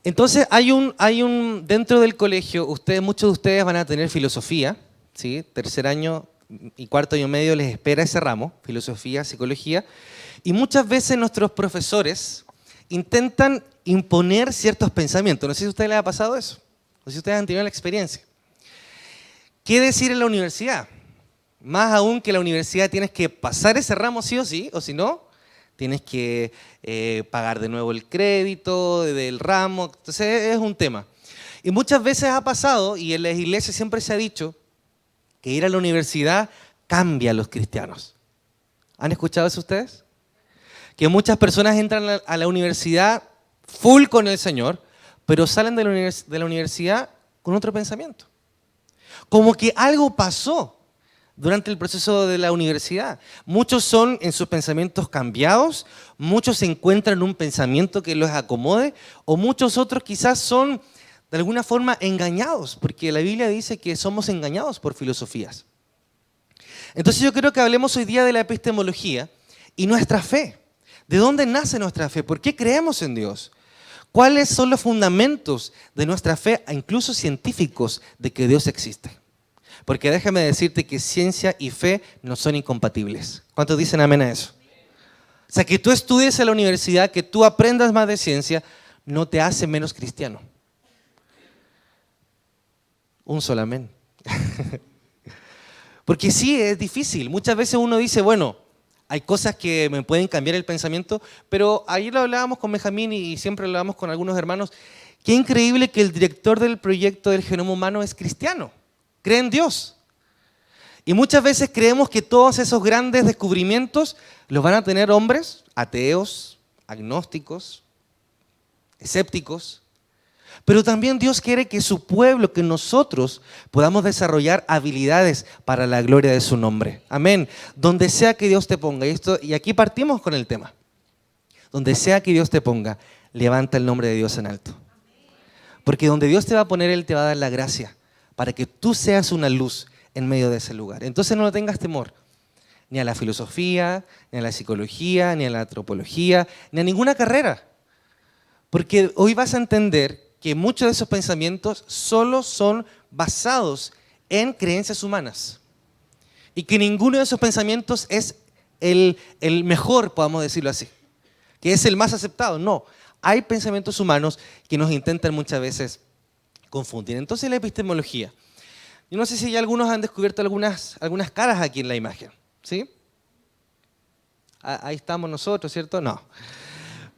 Entonces dentro del colegio, muchos de ustedes van a tener filosofía, ¿sí? Tercer año y cuarto año medio les espera ese ramo, filosofía, psicología, y muchas veces nuestros profesores intentan imponer ciertos pensamientos. No sé si a ustedes les ha pasado eso, no sé si ustedes han tenido la experiencia. ¿Qué decir en la universidad? Más aún que en la universidad tienes que pasar ese ramo sí, o si no, tienes que pagar de nuevo el crédito del ramo, entonces es un tema. Y muchas veces ha pasado, y en las iglesias siempre se ha dicho, que ir a la universidad cambia a los cristianos. ¿Han escuchado eso ustedes? Que muchas personas entran a la universidad full con el Señor, pero salen de la universidad con otro pensamiento. Como que algo pasó durante el proceso de la universidad. Muchos son en sus pensamientos cambiados, muchos se encuentran en un pensamiento que los acomode, o muchos otros quizás son de alguna forma engañados, porque la Biblia dice que somos engañados por filosofías. Entonces yo creo que hablemos hoy día de la epistemología y nuestra fe. ¿De dónde nace nuestra fe? ¿Por qué creemos en Dios? ¿Cuáles son los fundamentos de nuestra fe, incluso científicos, de que Dios existe? Porque déjame decirte que ciencia y fe no son incompatibles. ¿Cuántos dicen amén a eso? O sea, que tú estudies en la universidad, que tú aprendas más de ciencia, no te hace menos cristiano. Un solo amén. Porque sí, es difícil. Muchas veces uno dice, bueno, hay cosas que me pueden cambiar el pensamiento, pero ayer lo hablábamos con Benjamín y siempre lo hablábamos con algunos hermanos. Qué increíble que el director del proyecto del genoma humano es cristiano. Cree en Dios. Y muchas veces creemos que todos esos grandes descubrimientos los van a tener hombres ateos, agnósticos, escépticos. Pero también Dios quiere que su pueblo, que nosotros podamos desarrollar habilidades para la gloria de su nombre. Amén. Donde sea que Dios te ponga. Y aquí partimos con el tema. Donde sea que Dios te ponga, levanta el nombre de Dios en alto. Porque donde Dios te va a poner, Él te va a dar la gracia para que tú seas una luz en medio de ese lugar. Entonces no tengas temor ni a la filosofía, ni a la psicología, ni a la antropología, ni a ninguna carrera. Porque hoy vas a entender que muchos de esos pensamientos solo son basados en creencias humanas. Y que ninguno de esos pensamientos es el mejor, podamos decirlo así. Que es el más aceptado. No, hay pensamientos humanos que nos intentan muchas veces confundir. Entonces la epistemología. Yo no sé si ya algunos han descubierto algunas caras aquí en la imagen. ¿Sí? Ahí estamos nosotros, ¿cierto? No.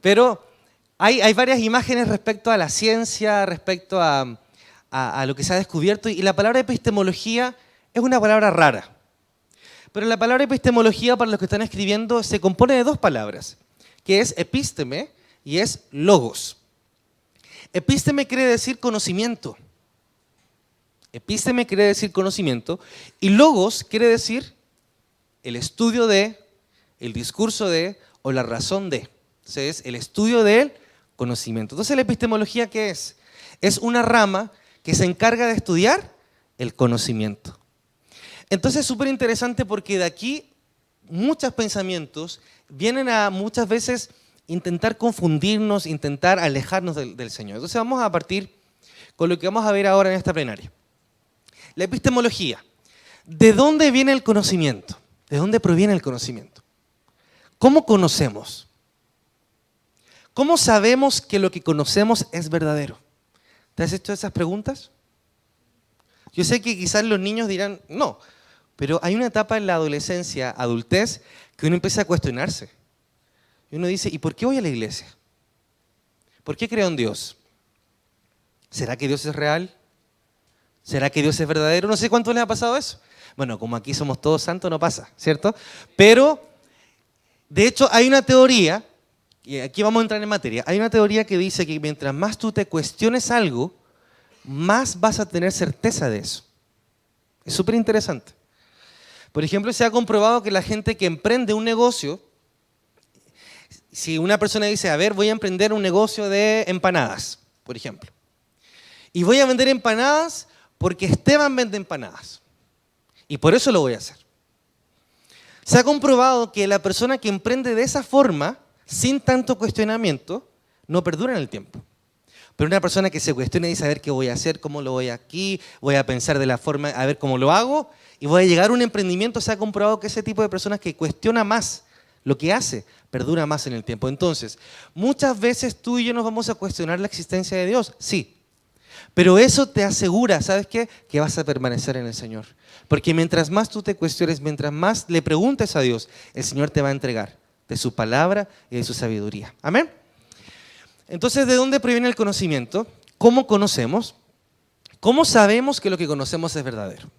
Pero hay varias imágenes respecto a la ciencia, respecto a lo que se ha descubierto. Y la palabra epistemología es una palabra rara. Pero la palabra epistemología, para los que están escribiendo, se compone de dos palabras, que es episteme y es logos. Episteme quiere decir conocimiento. Episteme quiere decir conocimiento y logos quiere decir el estudio de, el discurso de o la razón de. Entonces, es el estudio del conocimiento. Entonces, la epistemología, ¿qué es? Es una rama que se encarga de estudiar el conocimiento. Entonces, es súper interesante porque de aquí muchos pensamientos vienen a muchas veces intentar confundirnos, intentar alejarnos del Señor. Entonces, vamos a partir con lo que vamos a ver ahora en esta plenaria. La epistemología. ¿De dónde viene el conocimiento? ¿De dónde proviene el conocimiento? ¿Cómo conocemos? ¿Cómo sabemos que lo que conocemos es verdadero? ¿Te has hecho esas preguntas? Yo sé que quizás los niños dirán, no, pero hay una etapa en la adolescencia, adultez, que uno empieza a cuestionarse. Y uno dice, ¿y por qué voy a la iglesia? ¿Por qué creo en Dios? ¿Será que Dios es real? ¿Será que Dios es verdadero? No sé cuánto les ha pasado eso. Bueno, como aquí somos todos santos, no pasa, ¿cierto? Pero, de hecho, hay una teoría, y aquí vamos a entrar en materia, hay una teoría que dice que mientras más tú te cuestiones algo, más vas a tener certeza de eso. Es súper interesante. Por ejemplo, se ha comprobado que la gente que emprende un negocio, si una persona dice, a ver, voy a emprender un negocio de empanadas, por ejemplo, y voy a vender empanadas porque Esteban vende empanadas, y por eso lo voy a hacer. Se ha comprobado que la persona que emprende de esa forma, sin tanto cuestionamiento, no perdura en el tiempo. Pero una persona que se cuestiona y dice, a ver qué voy a hacer, cómo lo voy aquí, voy a pensar de la forma, a ver cómo lo hago, y voy a llegar a un emprendimiento, se ha comprobado que ese tipo de personas que cuestiona más lo que hace, perdura más en el tiempo. Entonces, muchas veces tú y yo nos vamos a cuestionar la existencia de Dios, sí. Pero eso te asegura, ¿sabes qué? Que vas a permanecer en el Señor. Porque mientras más tú te cuestiones, mientras más le preguntes a Dios, el Señor te va a entregar de su palabra y de su sabiduría. Amén. Entonces, ¿de dónde proviene el conocimiento? ¿Cómo conocemos? ¿Cómo sabemos que lo que conocemos es verdadero?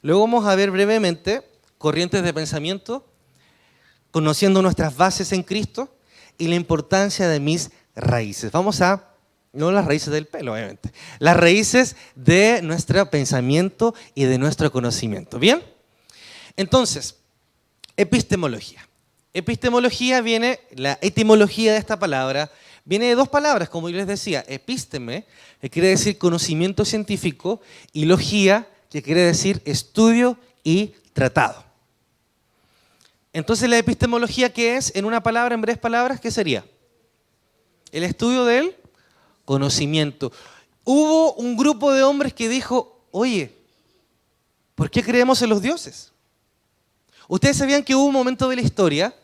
Luego vamos a ver brevemente corrientes de pensamiento, conociendo nuestras bases en Cristo y la importancia de mis raíces. Vamos a, no las raíces del pelo, obviamente, las raíces de nuestro pensamiento y de nuestro conocimiento. ¿Bien? Entonces, epistemología. Epistemología viene, la etimología de esta palabra, viene de dos palabras, como yo les decía, epísteme, que quiere decir conocimiento científico, y logía, que quiere decir estudio y tratado. Entonces, la epistemología, ¿qué es? En una palabra, en breves palabras, ¿qué sería? El estudio del conocimiento. Hubo un grupo de hombres que dijo, oye, ¿por qué creemos en los dioses? Ustedes sabían que hubo un momento de la historia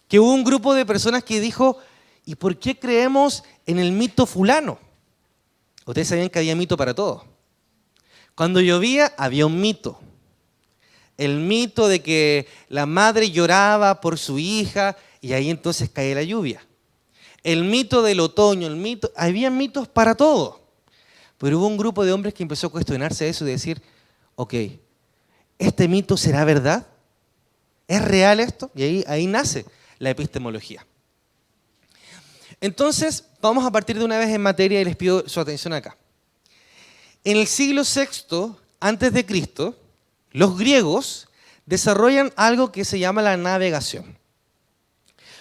que hubo un grupo de personas que dijo, ¿y por qué creemos en el mito fulano? Ustedes sabían que había mito para todo. Cuando llovía, había un mito. El mito de que la madre lloraba por su hija y ahí entonces cae la lluvia. El mito del otoño, había mitos para todo. Pero hubo un grupo de hombres que empezó a cuestionarse eso y decir, ok, ¿este mito será verdad? ¿Es real esto? Y ahí nace la epistemología. Entonces, vamos a partir de una vez en materia y les pido su atención acá. En el siglo VI antes de Cristo, los griegos desarrollan algo que se llama la navegación.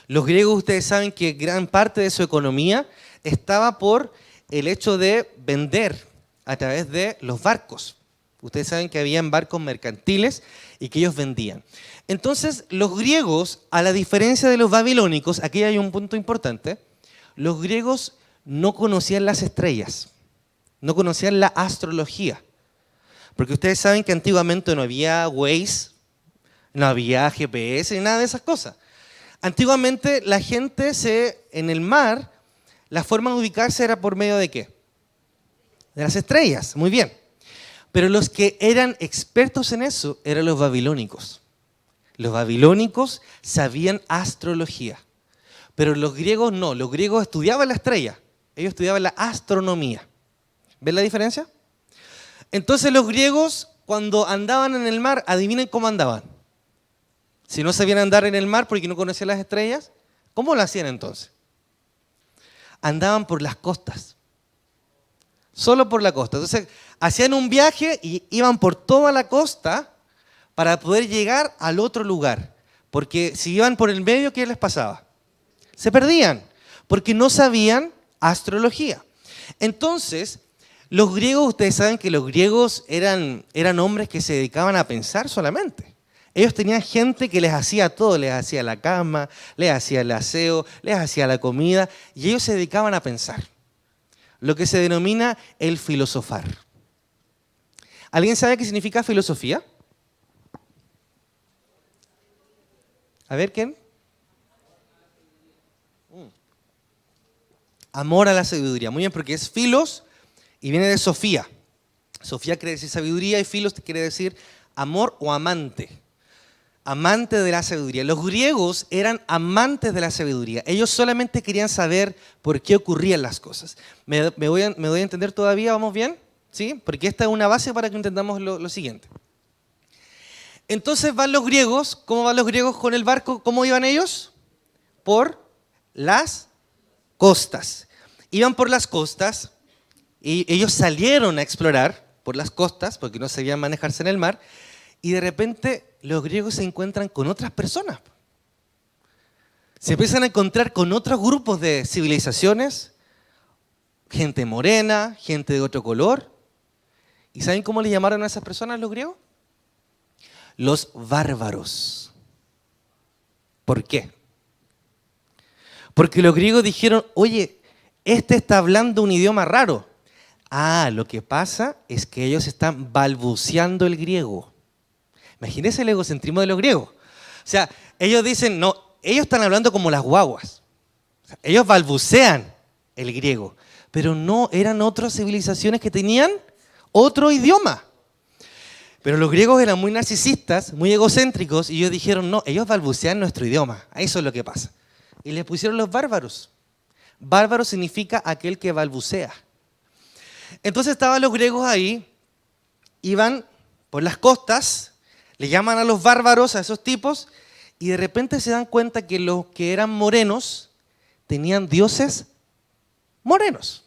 Los griegos, ustedes saben que gran parte de su economía estaba por el hecho de vender a través de los barcos. Ustedes saben que habían barcos mercantiles y que ellos vendían. Entonces, los griegos, a la diferencia de los babilónicos, aquí hay un punto importante, los griegos no conocían las estrellas, no conocían la astrología. Porque ustedes saben que antiguamente no había Waze, no había GPS, ni nada de esas cosas. Antiguamente la gente en el mar, la forma de ubicarse era por medio de ¿qué? De las estrellas, muy bien. Pero los que eran expertos en eso eran los babilónicos. Los babilónicos sabían astrología, pero los griegos no. Los griegos estudiaban la estrella, ellos estudiaban la astronomía. ¿Ven la diferencia? Entonces los griegos, cuando andaban en el mar, adivinen cómo andaban. Si no sabían andar en el mar porque no conocían las estrellas, ¿cómo lo hacían entonces? Andaban por las costas. Solo por la costa. Entonces, hacían un viaje y iban por toda la costa para poder llegar al otro lugar. Porque si iban por el medio, ¿qué les pasaba? Se perdían, porque no sabían astrología. Entonces, los griegos, ustedes saben que los griegos eran hombres que se dedicaban a pensar solamente. Ellos tenían gente que les hacía todo, les hacía la cama, les hacía el aseo, les hacía la comida, y ellos se dedicaban a pensar. Lo que se denomina el filosofar. ¿Alguien sabe qué significa filosofía? A ver, ¿quién? Amor a la sabiduría. Muy bien, porque es filos y viene de Sofía. Sofía quiere decir sabiduría y filos quiere decir amor o amante. Amante de la sabiduría. Los griegos eran amantes de la sabiduría. Ellos solamente querían saber por qué ocurrían las cosas. ¿Me doy a entender todavía? ¿Vamos bien? ¿Sí? Porque esta es una base para que entendamos lo siguiente. Entonces van los griegos. ¿Cómo van los griegos con el barco? ¿Cómo iban ellos? Por las costas. Iban por las costas y ellos salieron a explorar por las costas porque no sabían manejarse en el mar. Y de repente los griegos se encuentran con otras personas. Se empiezan a encontrar con otros grupos de civilizaciones, gente morena, gente de otro color. ¿Y saben cómo le llamaron a esas personas los griegos? Los bárbaros. ¿Por qué? Porque los griegos dijeron, oye, este está hablando un idioma raro. Ah, lo que pasa es que ellos están balbuceando el griego. Imagínense el egocentrismo de los griegos. O sea, ellos dicen, no, ellos están hablando como las guaguas. O sea, ellos balbucean el griego, pero no, eran otras civilizaciones que tenían otro idioma. Pero los griegos eran muy narcisistas, muy egocéntricos, y ellos dijeron, no, ellos balbucean nuestro idioma. Eso es lo que pasa. Y les pusieron los bárbaros. Bárbaro significa aquel que balbucea. Entonces estaban los griegos ahí, iban por las costas, le llaman a los bárbaros, a esos tipos, y de repente se dan cuenta que los que eran morenos tenían dioses morenos.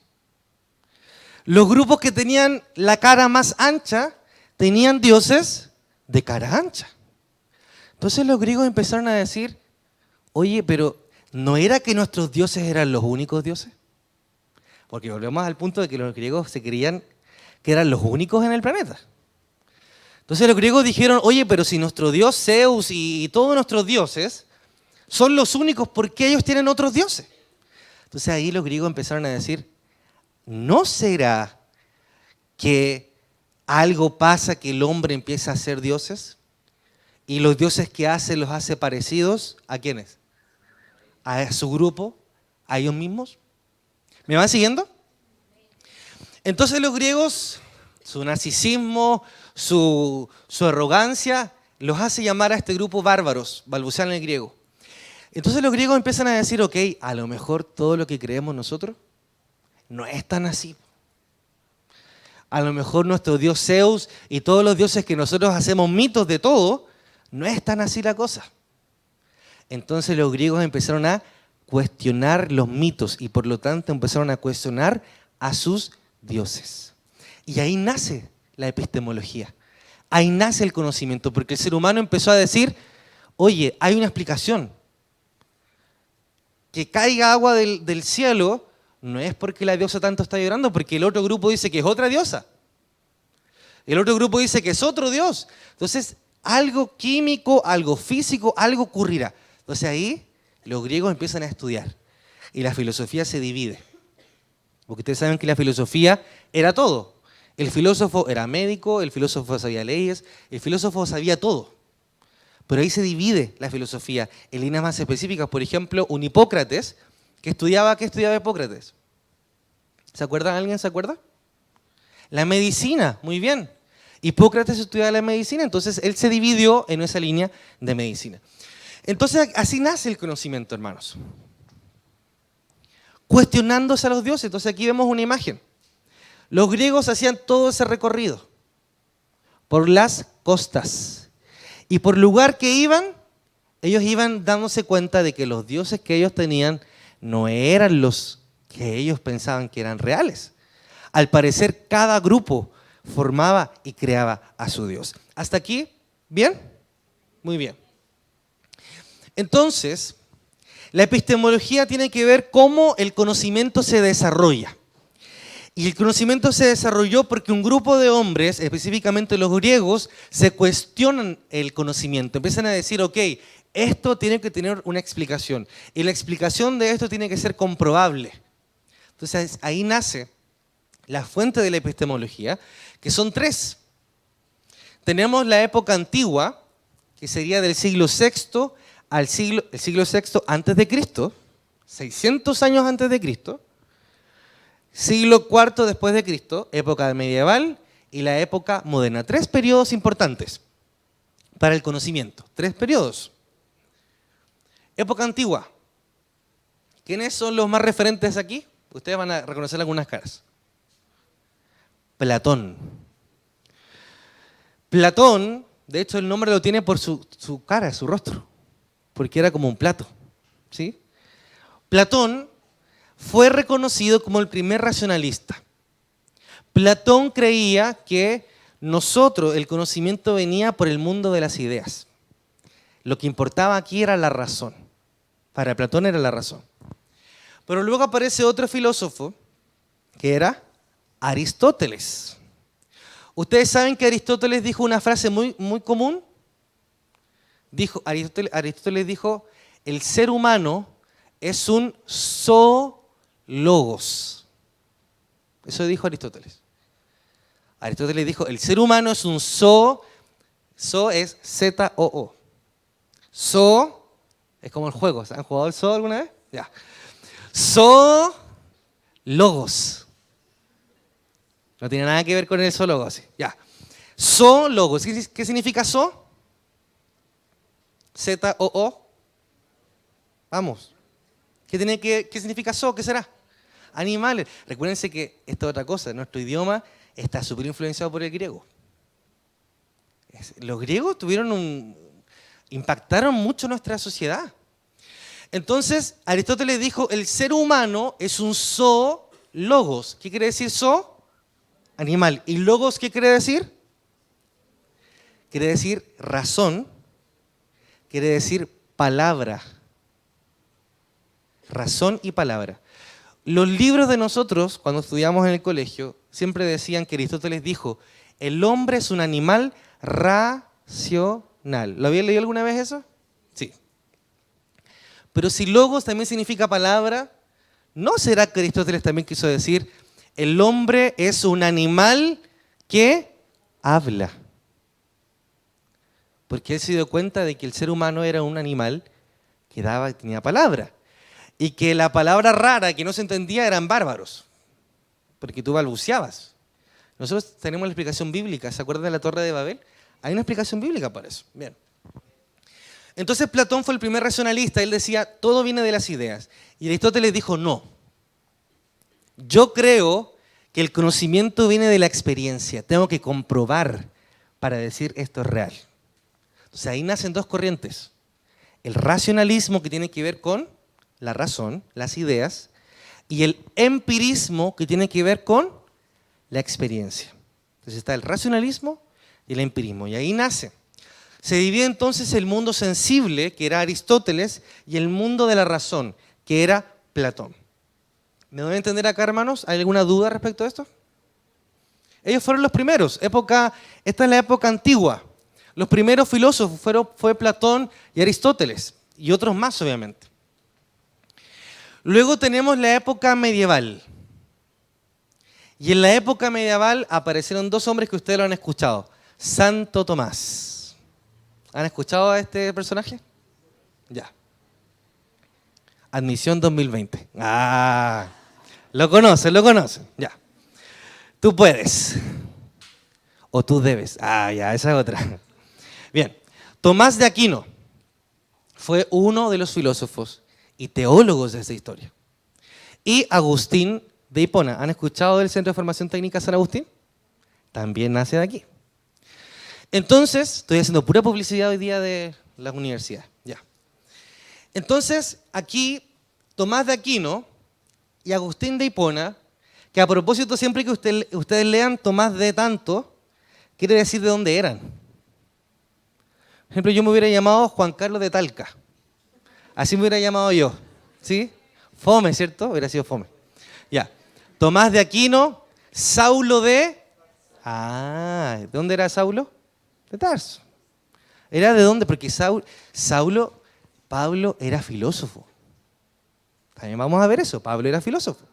Los grupos que tenían la cara más ancha tenían dioses de cara ancha. Entonces los griegos empezaron a decir, oye, pero ¿no era que nuestros dioses eran los únicos dioses? Porque volvemos al punto de que los griegos se creían que eran los únicos en el planeta. Entonces los griegos dijeron, oye, pero si nuestro dios Zeus y todos nuestros dioses son los únicos, ¿por qué ellos tienen otros dioses? Entonces ahí los griegos empezaron a decir, ¿no será que algo pasa que el hombre empieza a ser dioses? Y los dioses que hace los hace parecidos, ¿a quiénes? A su grupo, a ellos mismos. ¿Me van siguiendo? Entonces los griegos, su narcisismo, su arrogancia, los hace llamar a este grupo bárbaros, balbucean en el griego. Entonces los griegos empiezan a decir, ok, a lo mejor todo lo que creemos nosotros no es tan así. A lo mejor nuestro dios Zeus y todos los dioses que nosotros hacemos mitos de todo, no es tan así la cosa. Entonces los griegos empezaron a cuestionar los mitos y por lo tanto empezaron a cuestionar a sus dioses. Y ahí nace la epistemología, ahí nace el conocimiento, porque el ser humano empezó a decir, oye, hay una explicación. Que caiga agua del cielo no es porque la diosa tanto está llorando, porque el otro grupo dice que es otra diosa. El otro grupo dice que es otro dios. Entonces, algo químico, algo físico, algo ocurrirá. Entonces ahí los griegos empiezan a estudiar y la filosofía se divide. Porque ustedes saben que la filosofía era todo. El filósofo era médico, el filósofo sabía leyes, el filósofo sabía todo. Pero ahí se divide la filosofía en líneas más específicas. Por ejemplo, un Hipócrates, ¿qué estudiaba Hipócrates? ¿Se acuerdan? ¿Alguien se acuerda? La medicina, muy bien. Hipócrates estudiaba la medicina, entonces él se dividió en esa línea de medicina. Entonces así nace el conocimiento, hermanos. Cuestionándose a los dioses. Entonces aquí vemos una imagen. Los griegos hacían todo ese recorrido por las costas. Y por lugar que iban, ellos iban dándose cuenta de que los dioses que ellos tenían no eran los que ellos pensaban que eran reales. Al parecer, cada grupo formaba y creaba a su dios. ¿Hasta aquí? ¿Bien? Muy bien. Entonces, la epistemología tiene que ver cómo el conocimiento se desarrolla. Y el conocimiento se desarrolló porque un grupo de hombres, específicamente los griegos, se cuestionan el conocimiento. Empiezan a decir, ok, esto tiene que tener una explicación. Y la explicación de esto tiene que ser comprobable. Entonces ahí nace la fuente de la epistemología, que son tres. Tenemos la época antigua, que sería del siglo VI al siglo VI antes de Cristo, 600 años antes de Cristo. Siglo IV después de Cristo, época medieval y la época moderna. Tres periodos importantes para el conocimiento. Tres periodos. Época antigua. ¿Quiénes son los más referentes aquí? Ustedes van a reconocer algunas caras. Platón. Platón, de hecho el nombre lo tiene por su cara, su rostro, porque era como un plato. ¿Sí? Platón fue reconocido como el primer racionalista. Platón creía que el conocimiento venía por el mundo de las ideas. Lo que importaba aquí era la razón. Para Platón era la razón. Pero luego aparece otro filósofo, que era Aristóteles. Ustedes saben que Aristóteles dijo una frase muy, muy común. Aristóteles dijo, el ser humano es un zoológico. logos. Eso dijo Aristóteles. Aristóteles dijo, el ser humano es un zoo es Z-O-O. Zoo es como el juego. ¿Han jugado el zoo alguna vez? Ya. Zoo logos. No tiene nada que ver con el zoologos. Ya. Zoo logos. ¿Qué significa zoo? Z-O-O. Vamos. ¿Qué significa zoo? ¿Qué será? Animales. Recuérdense que esta es otra cosa. Nuestro idioma está súper influenciado por el griego. Los griegos impactaron mucho nuestra sociedad. Entonces, Aristóteles dijo, el ser humano es un zoologos. ¿Qué quiere decir zoo? Animal. ¿Y logos qué quiere decir? Quiere decir razón. Quiere decir palabra. Razón y palabra. Los libros de nosotros, cuando estudiamos en el colegio, siempre decían que Aristóteles dijo, el hombre es un animal racional. ¿Lo habían leído alguna vez eso? Sí. Pero si logos también significa palabra, ¿no será que Aristóteles también quiso decir, el hombre es un animal que habla? Porque él se dio cuenta de que el ser humano era un animal que tenía palabra. Y que la palabra rara que no se entendía eran bárbaros. Porque tú balbuceabas. Nosotros tenemos la explicación bíblica. ¿Se acuerdan de la Torre de Babel? Hay una explicación bíblica para eso. Bien. Entonces Platón fue el primer racionalista. Él decía, todo viene de las ideas. Y Aristóteles dijo, no. Yo creo que el conocimiento viene de la experiencia. Tengo que comprobar para decir esto es real. Entonces ahí nacen dos corrientes. El racionalismo que tiene que ver con la razón, las ideas, y el empirismo que tiene que ver con la experiencia. Entonces está el racionalismo y el empirismo, y ahí nace. Se divide entonces el mundo sensible, que era Aristóteles, y el mundo de la razón, que era Platón. ¿Me doy a entender acá, hermanos? ¿Hay alguna duda respecto a esto? Ellos fueron los primeros. Esta es la época antigua. Los primeros filósofos fue Platón y Aristóteles, y otros más, obviamente. Luego tenemos la época medieval. Y en la época medieval aparecieron dos hombres que ustedes lo han escuchado. Santo Tomás. ¿Han escuchado a este personaje? Ya. Admisión 2020. Ah, lo conocen. Ya. Tú puedes. O tú debes. Ah, ya, esa es otra. Bien. Tomás de Aquino fue uno de los filósofos y teólogos de esta historia. Y Agustín de Hipona. ¿Han escuchado del Centro de Formación Técnica San Agustín? También nace de aquí. Entonces, estoy haciendo pura publicidad hoy día de la universidad. Ya. Entonces, aquí Tomás de Aquino y Agustín de Hipona, que a propósito siempre que ustedes lean Tomás de tanto, quiere decir de dónde eran. Por ejemplo, yo me hubiera llamado Juan Carlos de Talca. Así me hubiera llamado yo, ¿sí? Fome, ¿cierto? Hubiera sido fome. Ya. Tomás de Aquino, Saulo de... Ah, ¿de dónde era Saulo? De Tarso. ¿Era de dónde? Porque Pablo era filósofo. También vamos a ver eso, Pablo era filósofo.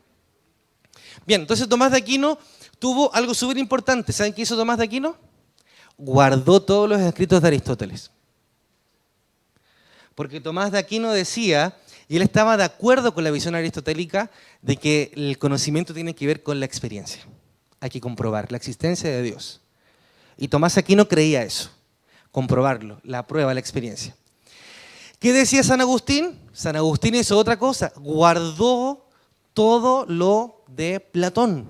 Bien, entonces Tomás de Aquino tuvo algo súper importante. ¿Saben qué hizo Tomás de Aquino? Guardó todos los escritos de Aristóteles. Porque Tomás de Aquino decía, y él estaba de acuerdo con la visión aristotélica, de que el conocimiento tiene que ver con la experiencia. Hay que comprobar la existencia de Dios. Y Tomás de Aquino creía eso, comprobarlo, la prueba, la experiencia. ¿Qué decía San Agustín? San Agustín hizo otra cosa, guardó todo lo de Platón,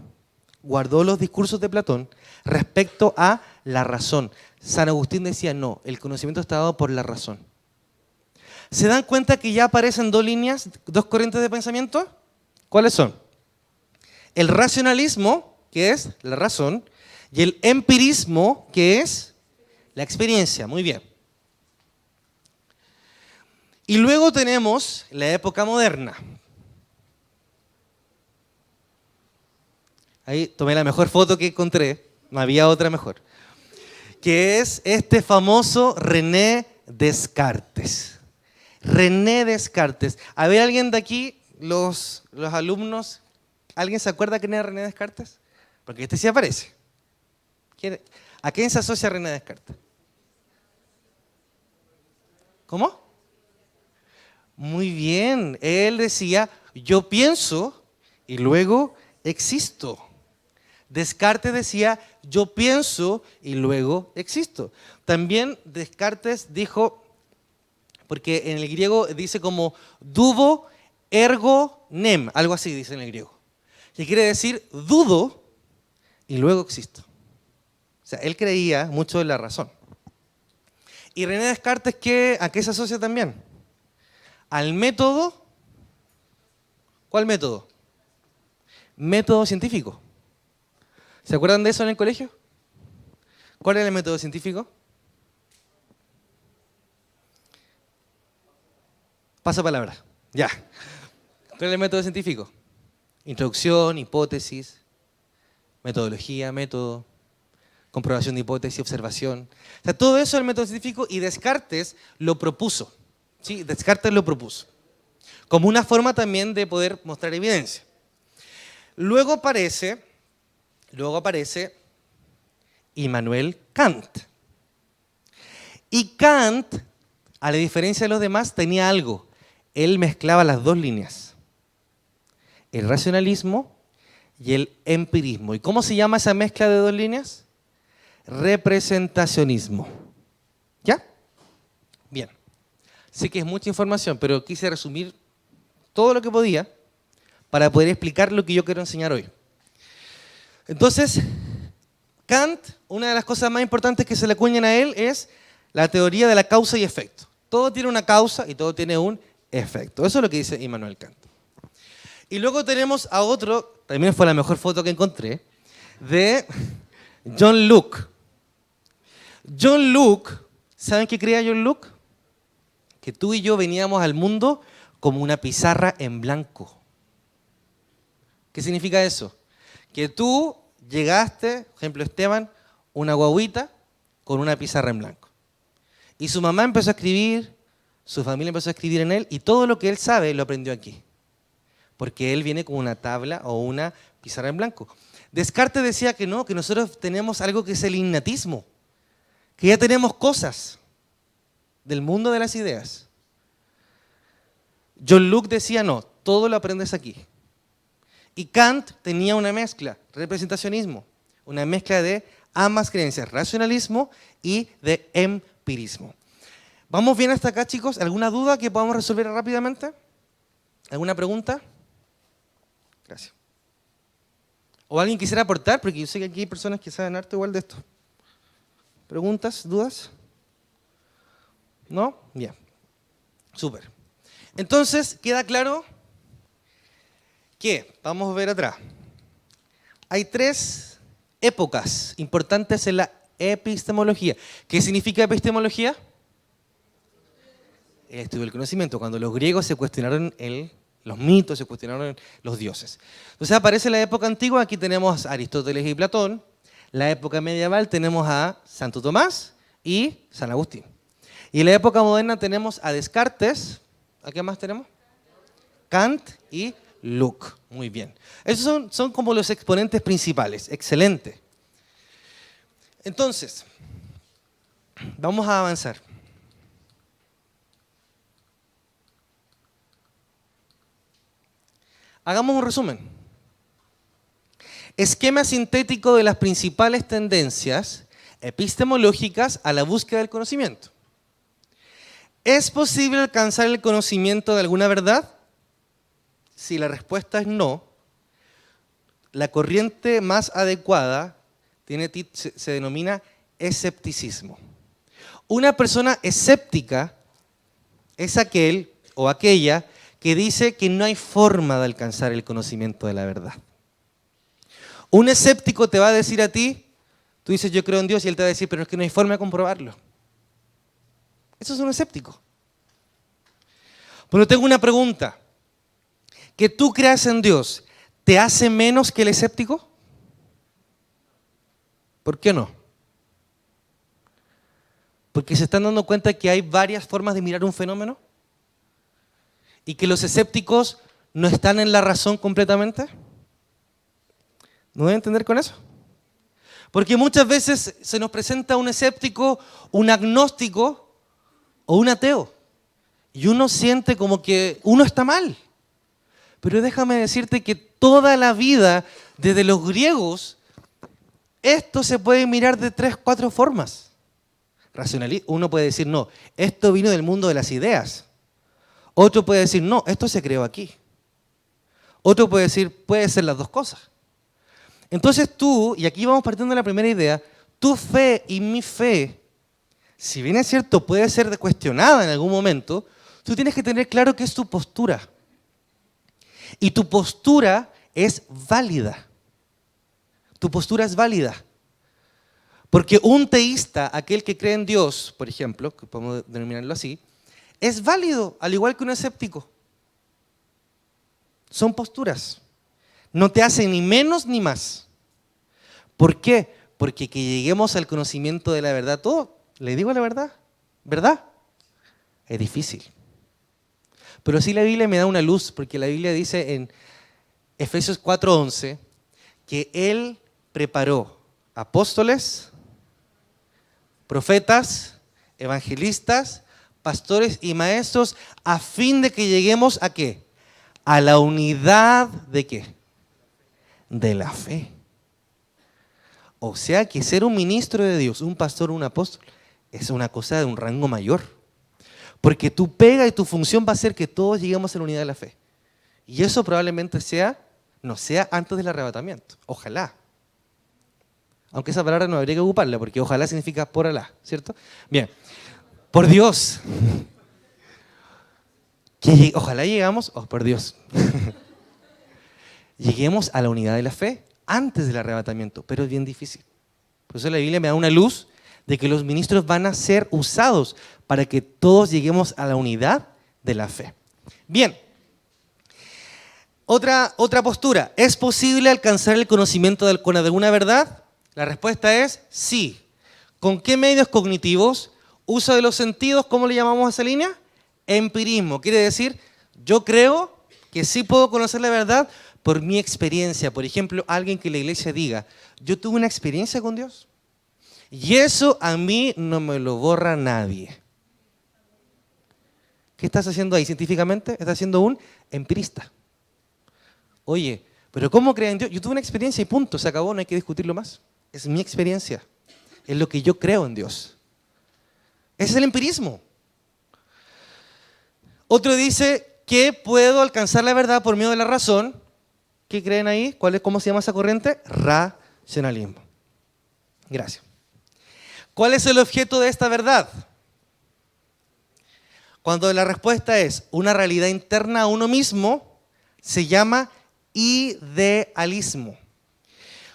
guardó los discursos de Platón respecto a la razón. San Agustín decía, no, el conocimiento está dado por la razón. ¿Se dan cuenta que ya aparecen dos líneas, dos corrientes de pensamiento? ¿Cuáles son? El racionalismo, que es la razón, y el empirismo, que es la experiencia. Muy bien. Y luego tenemos la época moderna. Ahí tomé la mejor foto que encontré, no había otra mejor, que es este famoso René Descartes. René Descartes. A ver, alguien de aquí, los alumnos, ¿alguien se acuerda quién era René Descartes? Porque este sí aparece. ¿A quién se asocia René Descartes? ¿Cómo? Muy bien. Él decía, yo pienso y luego existo. Descartes decía, yo pienso y luego existo. También Descartes dijo, porque en el griego dice como dubo ergo nem, algo así dice en el griego. Que quiere decir dudo y luego existo. O sea, él creía mucho en la razón. ¿Y René Descartes a qué se asocia también? Al método. ¿Cuál método? Método científico. ¿Se acuerdan de eso en el colegio? ¿Cuál era el método científico? Pasa palabra. Ya. ¿Cuál es el método científico? Introducción, hipótesis, metodología, método, comprobación de hipótesis, observación. O sea, todo eso es el método científico y Descartes lo propuso. ¿Sí? Descartes lo propuso. Como una forma también de poder mostrar evidencia. Luego aparece Immanuel Kant. Y Kant, a la diferencia de los demás, tenía algo. Él mezclaba las dos líneas. El racionalismo y el empirismo. ¿Y cómo se llama esa mezcla de dos líneas? Representacionismo. ¿Ya? Bien. Sé que es mucha información, pero quise resumir todo lo que podía para poder explicar lo que yo quiero enseñar hoy. Entonces, Kant, una de las cosas más importantes que se le acuñan a él es la teoría de la causa y efecto. Todo tiene una causa y todo tiene un efecto. Eso es lo que dice Immanuel Kant. Y luego tenemos a otro, también fue la mejor foto que encontré, de John Locke. John Locke, ¿saben qué creía John Locke? Que tú y yo veníamos al mundo como una pizarra en blanco. ¿Qué significa eso? Que tú llegaste, por ejemplo Esteban, una guaguita con una pizarra en blanco. Y su mamá empezó a escribir, su familia empezó a escribir en él y todo lo que él sabe lo aprendió aquí. Porque él viene con una tabla o una pizarra en blanco. Descartes decía que no, que nosotros tenemos algo que es el innatismo, que ya tenemos cosas del mundo de las ideas. John Locke decía no, todo lo aprendes aquí. Y Kant tenía una mezcla, representacionismo, una mezcla de ambas creencias, racionalismo y de empirismo. ¿Vamos bien hasta acá, chicos? ¿Alguna duda que podamos resolver rápidamente? ¿Alguna pregunta? Gracias. ¿O alguien quisiera aportar? Porque yo sé que aquí hay personas que saben harto igual de esto. ¿Preguntas? ¿Dudas? ¿No? Bien. Súper. Entonces, ¿queda claro? ¿Qué? Vamos a ver atrás. Hay 3 épocas importantes en la epistemología. ¿Qué significa epistemología? El estudio del conocimiento. Cuando los griegos se cuestionaron los mitos, se cuestionaron los dioses. Entonces aparece la época antigua, aquí tenemos a Aristóteles y Platón. La época medieval tenemos a Santo Tomás y San Agustín. Y en la época moderna tenemos a Descartes. ¿A qué más tenemos? Kant y Locke. Muy bien. Esos son como los exponentes principales. Excelente. Entonces, vamos a avanzar. Hagamos un resumen. Esquema sintético de las principales tendencias epistemológicas a la búsqueda del conocimiento. ¿Es posible alcanzar el conocimiento de alguna verdad? Si la respuesta es no, la corriente más adecuada se denomina escepticismo. Una persona escéptica es aquel o aquella que dice que no hay forma de alcanzar el conocimiento de la verdad. Un escéptico te va a decir a ti, tú dices yo creo en Dios y él te va a decir, pero es que no hay forma de comprobarlo. Eso es un escéptico. Pero tengo una pregunta. ¿Que tú creas en Dios te hace menos que el escéptico? ¿Por qué no? Porque se están dando cuenta que hay varias formas de mirar un fenómeno y que los escépticos no están en la razón completamente? ¿No deben entender con eso? Porque muchas veces se nos presenta un escéptico, un agnóstico o un ateo. Y uno siente como que uno está mal. Pero déjame decirte que toda la vida, desde los griegos, esto se puede mirar de 3, 4 formas. Uno puede decir, no, esto vino del mundo de las ideas. Otro puede decir, no, esto se creó aquí. Otro puede decir, puede ser las dos cosas. Entonces tú, y aquí vamos partiendo de la primera idea, tu fe y mi fe, si bien es cierto, puede ser cuestionada en algún momento, tú tienes que tener claro qué es tu postura. Y tu postura es válida. Tu postura es válida. Porque un teísta, aquel que cree en Dios, por ejemplo, que podemos denominarlo así, es válido, al igual que un escéptico. Son posturas. No te hace ni menos ni más. ¿Por qué? Porque que lleguemos al conocimiento de la verdad, todo, le digo la verdad, ¿verdad? Es difícil. Pero sí la Biblia me da una luz, porque la Biblia dice en Efesios 4:11 que Él preparó apóstoles, profetas, evangelistas, pastores y maestros a fin de que lleguemos ¿a qué? A la unidad ¿de qué? De la fe. O sea que ser un ministro de Dios, un pastor o un apóstol, es una cosa de un rango mayor. Porque tu pega y tu función va a ser que todos lleguemos a la unidad de la fe. Y eso probablemente no sea antes del arrebatamiento. Ojalá. Aunque esa palabra no habría que ocuparla, porque ojalá significa por Alá, ¿cierto? Bien. Por Dios. Ojalá llegamos, por Dios. Lleguemos a la unidad de la fe antes del arrebatamiento, pero es bien difícil. Por eso la Biblia me da una luz de que los ministros van a ser usados para que todos lleguemos a la unidad de la fe. Bien, otra postura. ¿Es posible alcanzar el conocimiento con alguna verdad? La respuesta es sí. ¿Con qué medios cognitivos? Uso de los sentidos, ¿cómo le llamamos a esa línea? Empirismo. Quiere decir, yo creo que sí puedo conocer la verdad por mi experiencia. Por ejemplo, alguien que la iglesia diga, yo tuve una experiencia con Dios. Y eso a mí no me lo borra nadie. ¿Qué estás haciendo ahí científicamente? Estás siendo un empirista. Oye, pero ¿cómo creen en Dios? Yo tuve una experiencia y punto, se acabó, no hay que discutirlo más. Es mi experiencia, es lo que yo creo en Dios. Ese es el empirismo. Otro dice que puedo alcanzar la verdad por medio de la razón. ¿Qué creen ahí? ¿Cómo se llama esa corriente? Racionalismo. Gracias. ¿Cuál es el objeto de esta verdad? Cuando la respuesta es una realidad interna a uno mismo, se llama idealismo.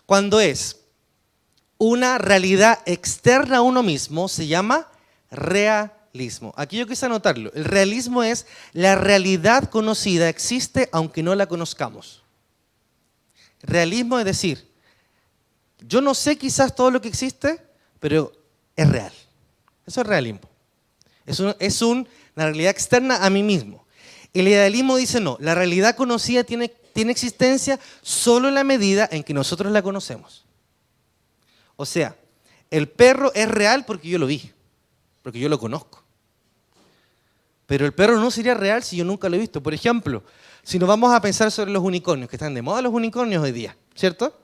Cuando es una realidad externa a uno mismo, se llama realismo. Aquí yo quise anotarlo. El realismo es la realidad conocida, existe aunque no la conozcamos. Realismo es decir, yo no sé quizás todo lo que existe, pero es real. Eso es realismo. Es una realidad externa a mí mismo. El idealismo dice no, la realidad conocida tiene existencia solo en la medida en que nosotros la conocemos. O sea, el perro es real porque yo lo vi, porque yo lo conozco. Pero el perro no sería real si yo nunca lo he visto. Por ejemplo, si nos vamos a pensar sobre los unicornios, que están de moda los unicornios hoy día, ¿cierto?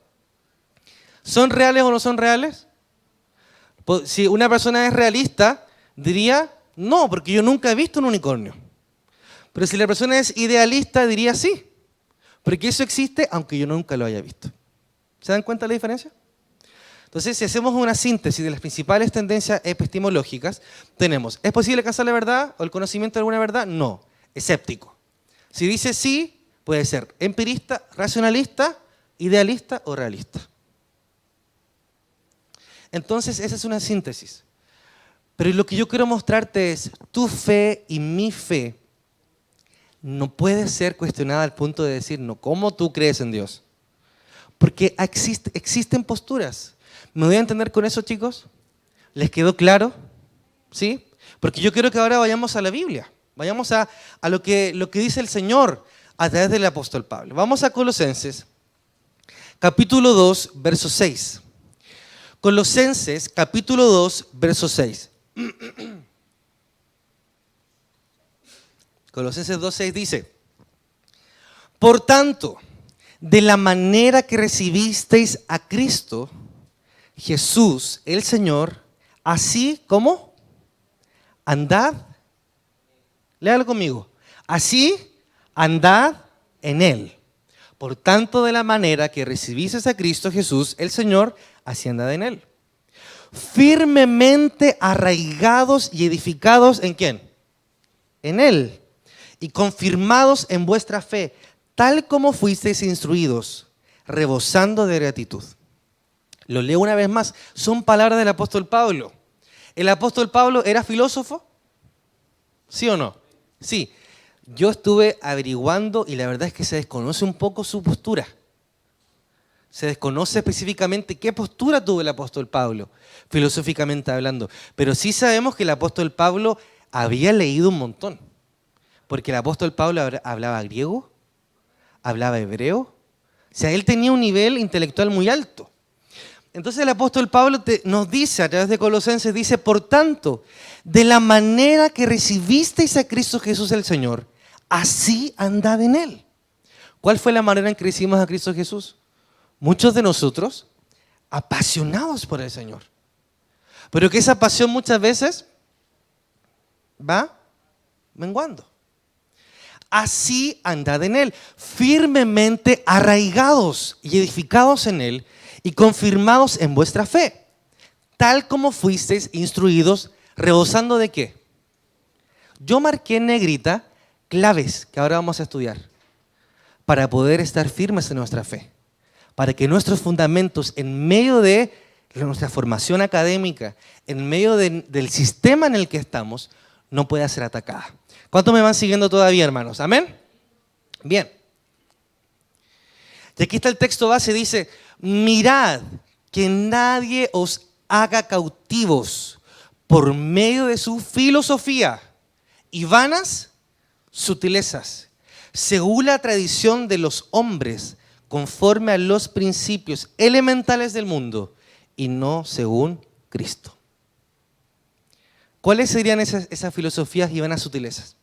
¿Son reales o no son reales? Si una persona es realista, diría, no, porque yo nunca he visto un unicornio. Pero si la persona es idealista, diría sí, porque eso existe aunque yo nunca lo haya visto. ¿Se dan cuenta de la diferencia? Entonces, si hacemos una síntesis de las principales tendencias epistemológicas, tenemos, ¿es posible alcanzar la verdad o el conocimiento de alguna verdad? No, escéptico. Si dice sí, puede ser empirista, racionalista, idealista o realista. Entonces, esa es una síntesis. Pero lo que yo quiero mostrarte es, tu fe y mi fe no puede ser cuestionada al punto de decir, no, ¿cómo tú crees en Dios? Porque existen posturas. ¿Me voy a entender con eso, chicos? ¿Les quedó claro? ¿Sí? Porque yo quiero que ahora vayamos a la Biblia. Vayamos a lo que dice el Señor, a través del apóstol Pablo. Vamos a Colosenses, capítulo 2, verso 6. Colosenses, capítulo 2, verso 6. Colosenses 2, 6 dice: por tanto, de la manera que recibisteis a Cristo Jesús, el Señor, así como andad, léalo conmigo, así andad en Él. Por tanto, de la manera que recibisteis a Cristo Jesús, el Señor, así andad en Él. Firmemente arraigados y edificados, ¿en quién? En Él. Y confirmados en vuestra fe, tal como fuisteis instruidos, rebosando de gratitud. Lo leo una vez más, son palabras del apóstol Pablo. ¿El apóstol Pablo era filósofo? ¿Sí o no? Sí. Yo estuve averiguando y la verdad es que se desconoce un poco su postura. Se desconoce específicamente qué postura tuvo el apóstol Pablo, filosóficamente hablando. Pero sí sabemos que el apóstol Pablo había leído un montón. Porque el apóstol Pablo hablaba griego, hablaba hebreo. O sea, él tenía un nivel intelectual muy alto. Entonces el apóstol Pablo nos dice, a través de Colosenses, dice: por tanto, de la manera que recibisteis a Cristo Jesús el Señor, así andad en Él. ¿Cuál fue la manera en que recibimos a Cristo Jesús? Muchos de nosotros apasionados por el Señor. Pero que esa pasión muchas veces va menguando. Así andad en Él, firmemente arraigados y edificados en Él y confirmados en vuestra fe, tal como fuisteis instruidos, rebosando ¿de qué? Yo marqué en negrita claves que ahora vamos a estudiar para poder estar firmes en nuestra fe, para que nuestros fundamentos en medio de nuestra formación académica, en medio del sistema en el que estamos, no pueda ser atacada. ¿Cuántos me van siguiendo todavía, hermanos? ¿Amén? Bien. Y aquí está el texto base, dice: mirad que nadie os haga cautivos por medio de su filosofía y vanas sutilezas, según la tradición de los hombres, conforme a los principios elementales del mundo y no según Cristo. ¿Cuáles serían esas filosofías y vanas sutilezas?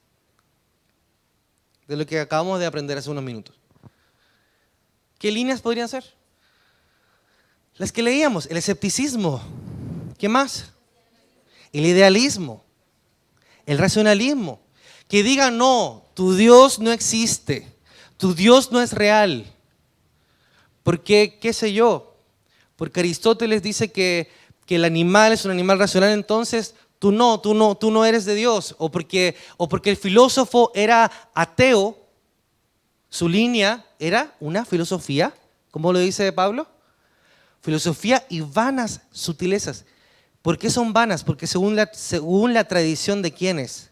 De lo que acabamos de aprender hace unos minutos. ¿Qué líneas podrían ser? Las que leíamos, el escepticismo. ¿Qué más? El idealismo, el racionalismo. Que digan: no, tu Dios no existe, tu Dios no es real. Porque, qué sé yo, porque Aristóteles dice que el animal es un animal racional, entonces tú no eres de Dios. O porque el filósofo era ateo, su línea era una filosofía, ¿cómo lo dice Pablo? Filosofía y vanas sutilezas. ¿Por qué son vanas? Porque según la tradición de ¿quiénes?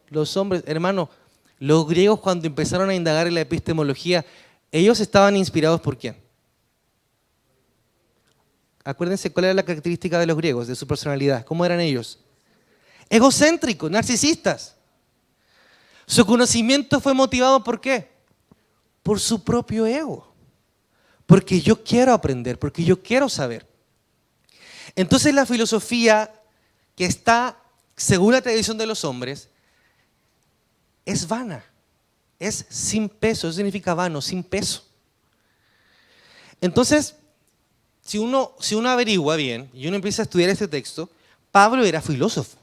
Los hombres. Hermano, los griegos cuando empezaron a indagar en la epistemología, ellos estaban inspirados ¿por quién? Acuérdense cuál era la característica de los griegos, de su personalidad. ¿Cómo eran ellos? Egocéntricos, narcisistas. Su conocimiento fue motivado ¿por qué? Por su propio ego. Porque yo quiero aprender, porque yo quiero saber. Entonces la filosofía que está, según la tradición de los hombres, es vana, es sin peso. Eso significa vano, sin peso. Entonces, si uno averigua bien y uno empieza a estudiar este texto, Pablo era filósofo.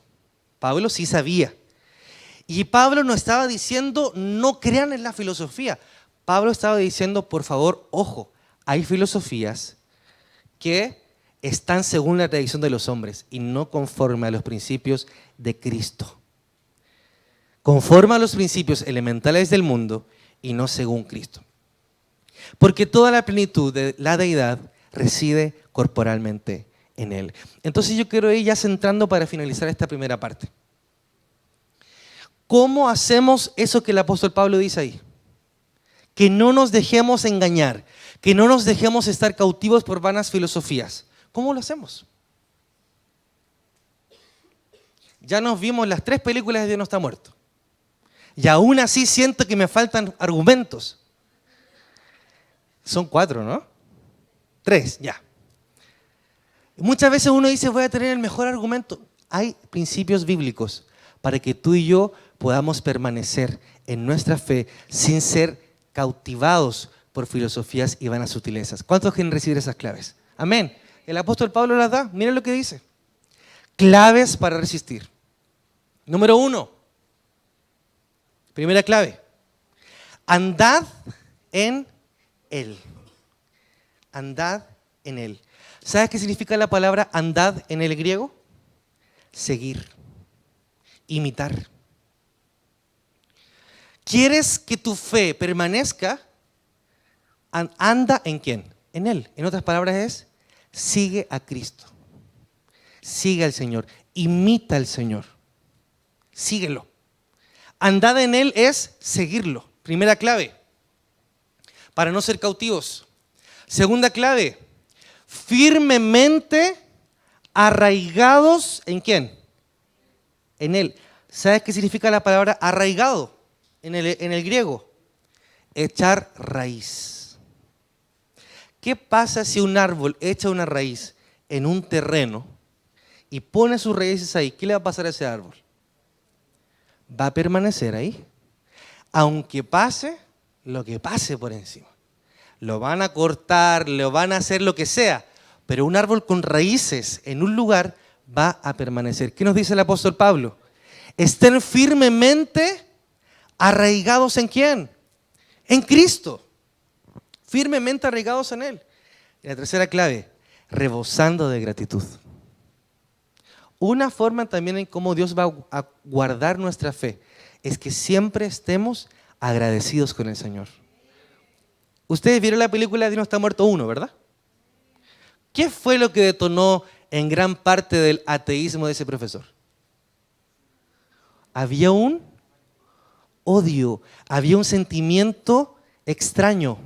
Pablo sí sabía. Y Pablo no estaba diciendo no crean en la filosofía. Pablo estaba diciendo, por favor, ojo, hay filosofías que están según la tradición de los hombres y no conforme a los principios de Cristo. Conforme a los principios elementales del mundo y no según Cristo. Porque toda la plenitud de la deidad reside corporalmente en Él. Entonces yo quiero ir ya centrando para finalizar esta primera parte. ¿Cómo hacemos eso que el apóstol Pablo dice ahí? Que no nos dejemos engañar, que no nos dejemos estar cautivos por vanas filosofías. ¿Cómo lo hacemos? Ya nos vimos las 3 películas de Dios no está muerto. y aún así siento que me faltan argumentos. Son 4, ¿no? 3, ya. Muchas veces uno dice, voy a tener el mejor argumento. Hay principios bíblicos para que tú y yo podamos permanecer en nuestra fe sin ser cautivados por filosofías y vanas sutilezas. ¿Cuántos quieren recibir esas claves? Amén. El apóstol Pablo las da. Miren lo que dice. Claves para resistir. Número 1. Primera clave. Andad en Él. Andad en Él. ¿Sabes qué significa la palabra andad en el griego? Seguir. Imitar. ¿Quieres que tu fe permanezca? Anda en quién? En Él. En otras palabras es, sigue a Cristo. Sigue al Señor. Imita al Señor. Síguelo. Andad en Él es seguirlo. Primera clave. Para no ser cautivos. Segunda clave. Firmemente arraigados ¿en quién? En Él. ¿Sabes qué significa la palabra arraigado en el griego? Echar raíz. ¿Qué pasa si un árbol echa una raíz en un terreno y pone sus raíces ahí? ¿Qué le va a pasar a ese árbol? Va a permanecer ahí. Aunque pase lo que pase por encima. Lo van a cortar, lo van a hacer lo que sea, pero un árbol con raíces en un lugar va a permanecer. ¿Qué nos dice el apóstol Pablo? Estén firmemente arraigados ¿en quién? En Cristo. Firmemente arraigados en Él. Y la tercera clave, rebosando de gratitud. Una forma también en cómo Dios va a guardar nuestra fe es que siempre estemos agradecidos con el Señor. Ustedes vieron la película Dios no está muerto 1, ¿verdad? ¿Qué fue lo que detonó en gran parte del ateísmo de ese profesor? Había un odio, había un sentimiento extraño.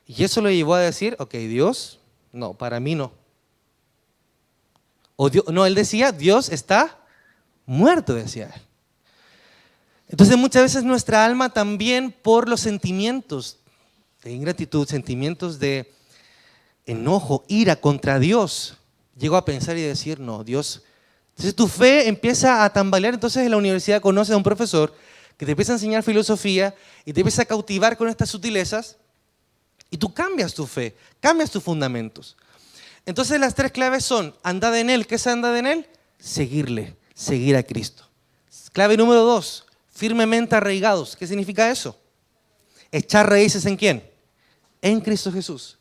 Y eso lo llevó a decir, ok, Dios, no, para mí no. O Dios, no, él decía, Dios está muerto, decía él. Entonces muchas veces nuestra alma también por los sentimientos de ingratitud, sentimientos de enojo, ira contra Dios, llegó a pensar y decir, no, Dios. Entonces tu fe empieza a tambalear. Entonces en la universidad conoces a un profesor que te empieza a enseñar filosofía y te empieza a cautivar con estas sutilezas y tú cambias tu fe, cambias tus fundamentos. Entonces las 3 claves son, andad en Él. ¿Qué es andad en Él? Seguirle, seguir a Cristo. Clave número 2, firmemente arraigados. ¿Qué significa eso? Echar raíces ¿en quién? En Cristo Jesús.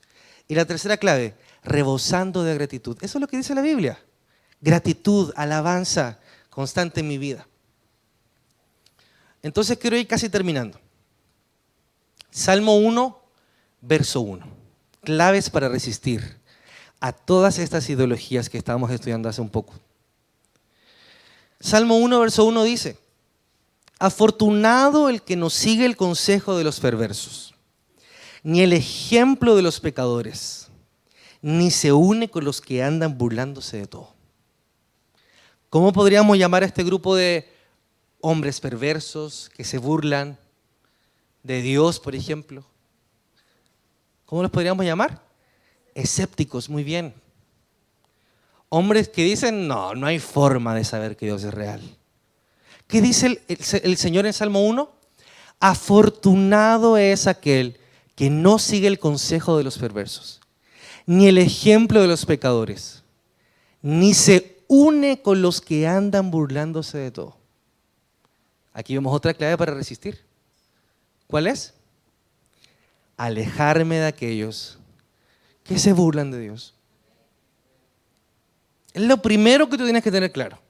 Y la tercera clave, rebosando de gratitud. Eso es lo que dice la Biblia. Gratitud, alabanza constante en mi vida. Entonces quiero ir casi terminando. Salmo 1, verso 1. Claves para resistir a todas estas ideologías que estábamos estudiando hace un poco. Salmo 1, verso 1 dice, afortunado el que no sigue el consejo de los perversos, ni el ejemplo de los pecadores, ni se une con los que andan burlándose de todo. ¿Cómo podríamos llamar a este grupo de hombres perversos que se burlan de Dios, por ejemplo? ¿Cómo los podríamos llamar? Escépticos, muy bien. Hombres que dicen, no hay forma de saber que Dios es real. ¿Qué dice el Señor en Salmo 1? Afortunado es aquel que no sigue el consejo de los perversos, ni el ejemplo de los pecadores, ni se une con los que andan burlándose de todo. Aquí vemos otra clave para resistir. ¿Cuál es? Alejarme de aquellos que se burlan de Dios. Es lo primero que tú tienes que tener claro.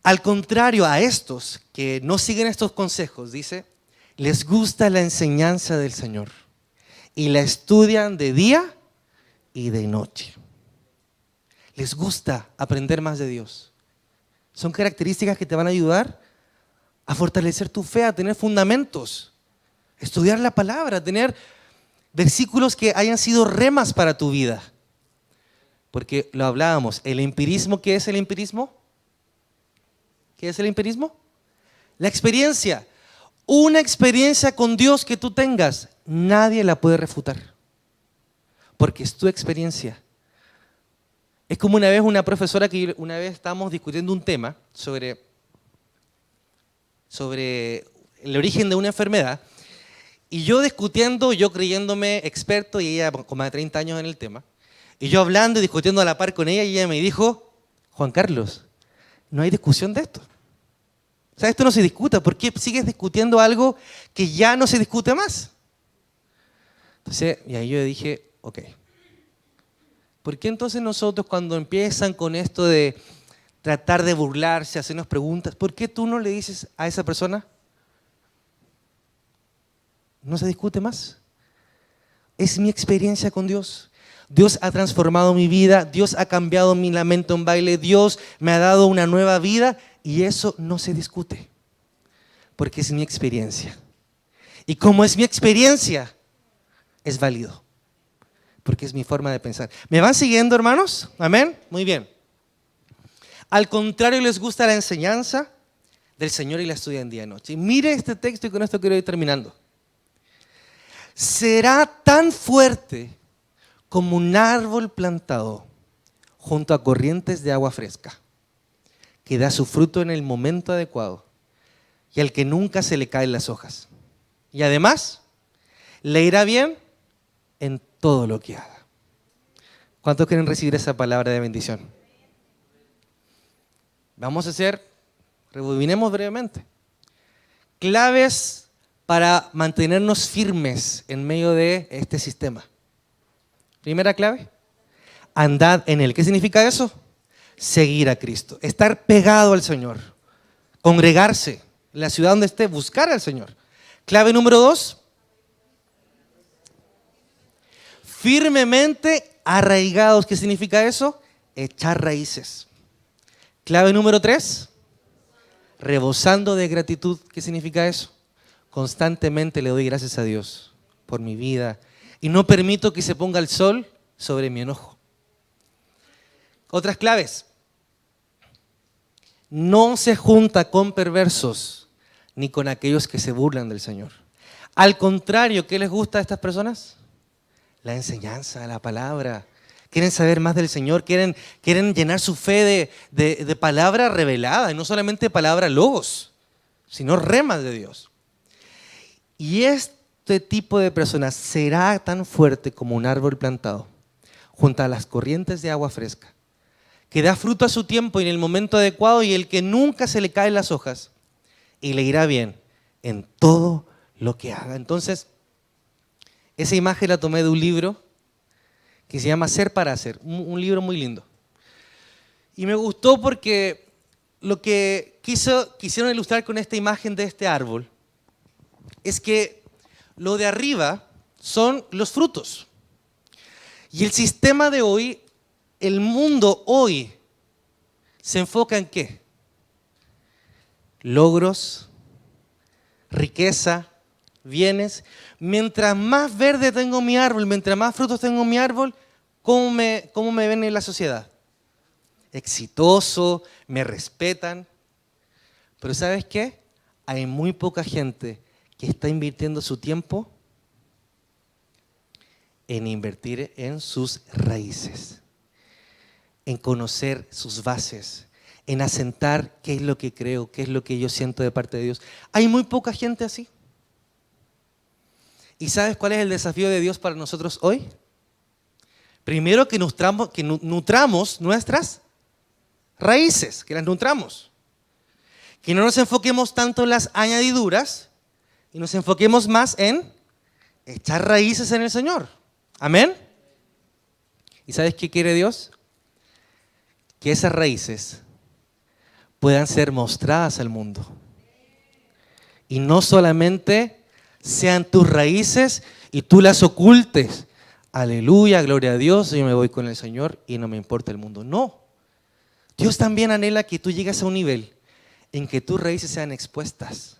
Al contrario a estos que no siguen estos consejos, dice, les gusta la enseñanza del Señor y la estudian de día y de noche. Les gusta aprender más de Dios. Son características que te van a ayudar a fortalecer tu fe, a tener fundamentos, estudiar la palabra, tener versículos que hayan sido remas para tu vida. Porque lo hablábamos, el empirismo, ¿qué es el empirismo? ¿Qué es el empirismo? La experiencia. Una experiencia con Dios que tú tengas, nadie la puede refutar. Porque es tu experiencia. Es como una vez una profesora que una vez estábamos discutiendo un tema sobre el origen de una enfermedad. Y yo discutiendo, yo creyéndome experto y ella con más de 30 años en el tema. Y yo hablando y discutiendo a la par con ella y ella me dijo, Juan Carlos, no hay discusión de esto. O sea, esto no se discuta. ¿Por qué sigues discutiendo algo que ya no se discute más? Entonces, y ahí yo dije, ok. ¿Por qué entonces nosotros cuando empiezan con esto de tratar de burlarse, hacernos preguntas, ¿por qué tú no le dices a esa persona? No se discute más. Es mi experiencia con Dios. Dios ha transformado mi vida, Dios ha cambiado mi lamento en baile, Dios me ha dado una nueva vida y eso no se discute. Porque es mi experiencia. Y como es mi experiencia, es válido. Porque es mi forma de pensar. ¿Me van siguiendo, hermanos? ¿Amén? Muy bien. Al contrario, les gusta la enseñanza del Señor y la estudian día y noche. Y mire este texto y con esto quiero ir terminando. Será tan fuerte como un árbol plantado junto a corrientes de agua fresca, que da su fruto en el momento adecuado y al que nunca se le caen las hojas. Y además, le irá bien en todo lo que haga. ¿Cuántos quieren recibir esa palabra de bendición? Vamos a rebobinemos brevemente. Claves para mantenernos firmes en medio de este sistema. Primera clave, andad en Él. ¿Qué significa eso? Seguir a Cristo, estar pegado al Señor, congregarse en la ciudad donde esté, buscar al Señor. Clave número 2, firmemente arraigados. ¿Qué significa eso? Echar raíces. Clave número 3, rebosando de gratitud. ¿Qué significa eso? Constantemente le doy gracias a Dios por mi vida y no permito que se ponga el sol sobre mi enojo. Otras claves. No se junta con perversos ni con aquellos que se burlan del Señor. Al contrario, ¿qué les gusta a estas personas? La enseñanza, la palabra. Quieren saber más del Señor, quieren llenar su fe de palabra revelada, y no solamente palabra logos, sino remas de Dios. Y este tipo de personas será tan fuerte como un árbol plantado junto a las corrientes de agua fresca, que da fruto a su tiempo y en el momento adecuado, y el que nunca se le caen las hojas, y le irá bien en todo lo que haga. Entonces, esa imagen la tomé de un libro que se llama Ser para Hacer, un libro muy lindo. Y me gustó porque lo que quisieron ilustrar con esta imagen de este árbol es que lo de arriba son los frutos. Y el sistema de hoy, el mundo hoy, se enfoca en ¿qué? Logros, riqueza, bienes. Mientras más verde tengo mi árbol, mientras más frutos tengo mi árbol, ¿cómo me ven en la sociedad? Exitoso, me respetan. Pero ¿sabes qué? Hay muy poca gente que está invirtiendo su tiempo en invertir en sus raíces, en conocer sus bases, en asentar qué es lo que creo, qué es lo que yo siento de parte de Dios. Hay muy poca gente así. ¿Y sabes cuál es el desafío de Dios para nosotros hoy? Primero que nutramos nuestras raíces, que las nutramos. Que no nos enfoquemos tanto en las añadiduras y nos enfoquemos más en echar raíces en el Señor. ¿Amén? ¿Y sabes qué quiere Dios? Que esas raíces puedan ser mostradas al mundo. Y no solamente sean tus raíces y tú las ocultes. Aleluya, gloria a Dios, yo me voy con el Señor y no me importa el mundo. No. Dios también anhela que tú llegues a un nivel en que tus raíces sean expuestas.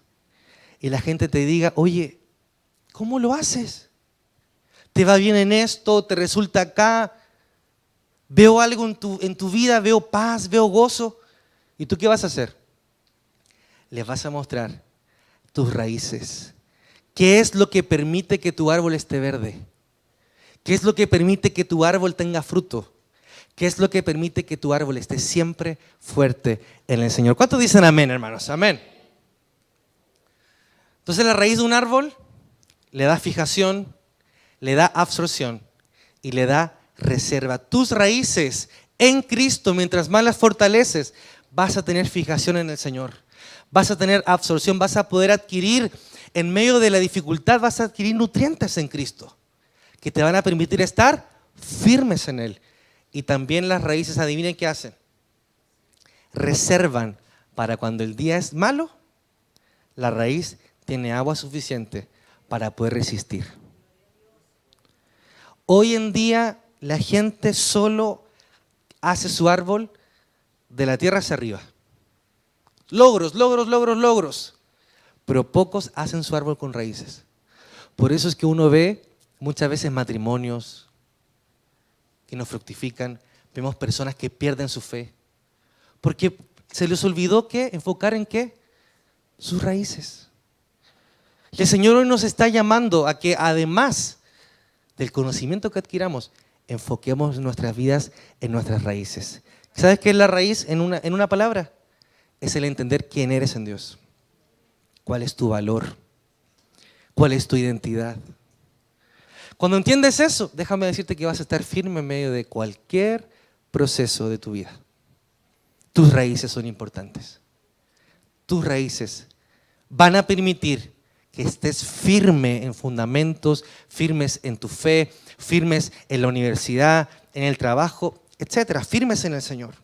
Y la gente te diga, oye, ¿cómo lo haces? ¿Te va bien en esto? ¿Te resulta acá? Veo algo en tu vida, veo paz, veo gozo. ¿Y tú qué vas a hacer? les vas a mostrar tus raíces. ¿Qué es lo que permite que tu árbol esté verde? ¿Qué es lo que permite que tu árbol tenga fruto? ¿Qué es lo que permite que tu árbol esté siempre fuerte en el Señor? ¿Cuántos dicen amén, hermanos? Amén. Entonces la raíz de un árbol le da fijación, le da absorción y le da reserva. Tus raíces en Cristo, mientras más las fortaleces, vas a tener fijación en el Señor. Vas a tener absorción, vas a poder adquirir, en medio de la dificultad, vas a adquirir nutrientes en Cristo que te van a permitir estar firmes en Él. Y también las raíces, adivinen qué hacen. Reservan para cuando el día es malo, la raíz tiene agua suficiente para poder resistir. Hoy en día la gente solo hace su árbol de la tierra hacia arriba. Logros, logros, logros, logros. Pero pocos hacen su árbol con raíces. Por eso es que uno ve muchas veces matrimonios que no fructifican. Vemos personas que pierden su fe. Porque se les olvidó que enfocar en qué? Sus raíces. Y el Señor hoy nos está llamando a que además del conocimiento que adquiramos, enfoquemos nuestras vidas en nuestras raíces. ¿Sabes qué es la raíz en una palabra? Es el entender quién eres en Dios. ¿Cuál es tu valor? ¿Cuál es tu identidad? Cuando entiendes eso, déjame decirte que vas a estar firme en medio de cualquier proceso de tu vida. Tus raíces son importantes. Tus raíces van a permitir que estés firme en fundamentos, firmes en tu fe, firmes en la universidad, en el trabajo, etcétera, firmes en el Señor.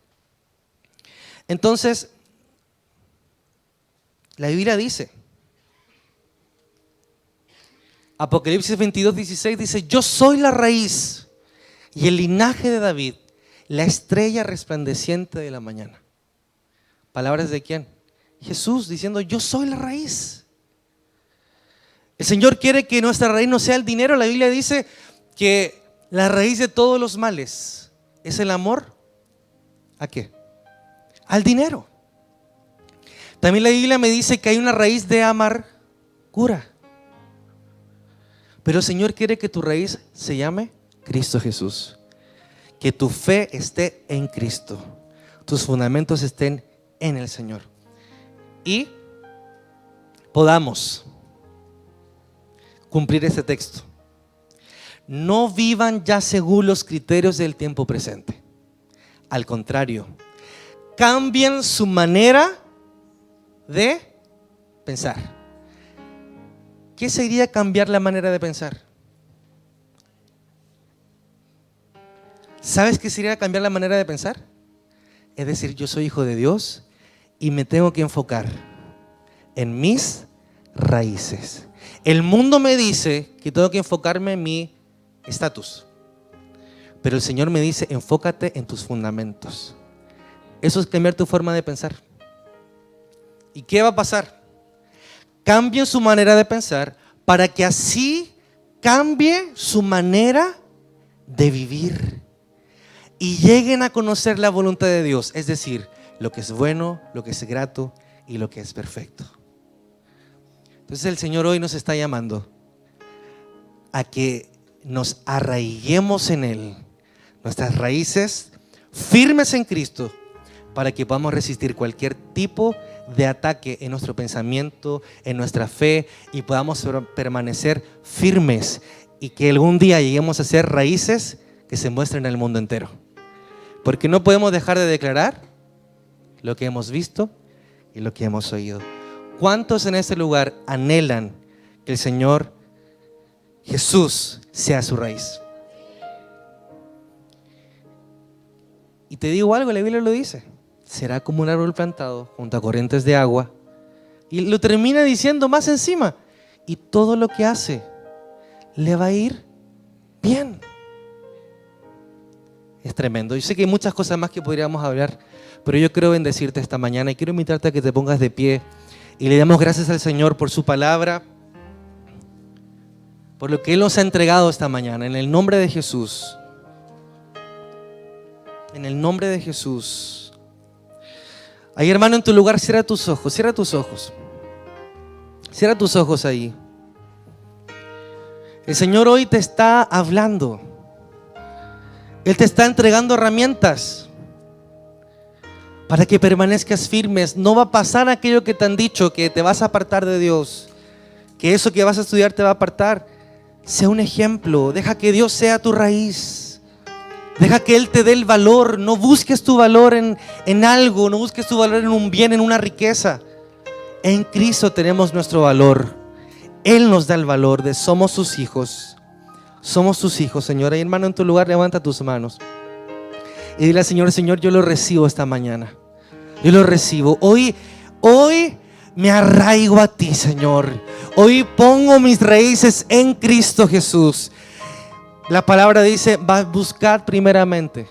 Entonces, la Biblia dice, Apocalipsis 22:16 dice, yo soy la raíz y el linaje de David, la estrella resplandeciente de la mañana. ¿Palabras de quién? Jesús diciendo, yo soy la raíz. El Señor quiere que nuestra raíz no sea el dinero. La Biblia dice que la raíz de todos los males es el amor. ¿A qué? Al dinero. También la Biblia me dice que hay una raíz de amargura. Pero el Señor quiere que tu raíz se llame Cristo Jesús. Que tu fe esté en Cristo. Tus fundamentos estén en el Señor. Y podamos cumplir este texto. No vivan ya según los criterios del tiempo presente. Al contrario, cambien su manera de pensar. ¿Qué sería cambiar la manera de pensar? ¿Sabes qué sería cambiar la manera de pensar? Es decir, yo soy hijo de Dios y me tengo que enfocar en mis raíces. El mundo me dice que tengo que enfocarme en mi estatus, pero el Señor me dice, enfócate en tus fundamentos. Eso es cambiar tu forma de pensar. ¿Y qué va a pasar? Cambien su manera de pensar para que así cambie su manera de vivir y lleguen a conocer la voluntad de Dios, es decir, lo que es bueno, lo que es grato y lo que es perfecto. Entonces el Señor hoy nos está llamando a que nos arraiguemos en Él, nuestras raíces firmes en Cristo, para que podamos resistir cualquier tipo de ataque en nuestro pensamiento, en nuestra fe, y podamos permanecer firmes y que algún día lleguemos a ser raíces que se muestren en el mundo entero. Porque no podemos dejar de declarar lo que hemos visto y lo que hemos oído. ¿Cuántos en este lugar anhelan que el Señor Jesús sea su raíz? Y te digo algo, la Biblia lo dice. Será como un árbol plantado junto a corrientes de agua. Y lo termina diciendo más encima. Y todo lo que hace le va a ir bien. Es tremendo. Yo sé que hay muchas cosas más que podríamos hablar, pero yo quiero bendecirte esta mañana y quiero invitarte a que te pongas de pie y le damos gracias al Señor por su palabra, por lo que Él nos ha entregado esta mañana. En el nombre de Jesús. En el nombre de Jesús. Ahí, hermano, en tu lugar, cierra tus ojos, cierra tus ojos. Cierra tus ojos ahí. El Señor hoy te está hablando. Él te está entregando herramientas para que permanezcas firmes. No va a pasar aquello que te han dicho, que te vas a apartar de Dios, que eso que vas a estudiar te va a apartar. Sea un ejemplo, deja que Dios sea tu raíz. Deja que Él te dé el valor. No busques tu valor en algo, no busques tu valor en un bien, en una riqueza. En Cristo tenemos nuestro valor. Él nos da el valor de somos sus hijos. Somos sus hijos, Señor. Ahí, hermano, en tu lugar, levanta tus manos y dile al Señor: Señor, yo lo recibo esta mañana. Yo lo recibo. Hoy me arraigo a ti, Señor. Hoy pongo mis raíces en Cristo Jesús. La palabra dice: buscad primeramente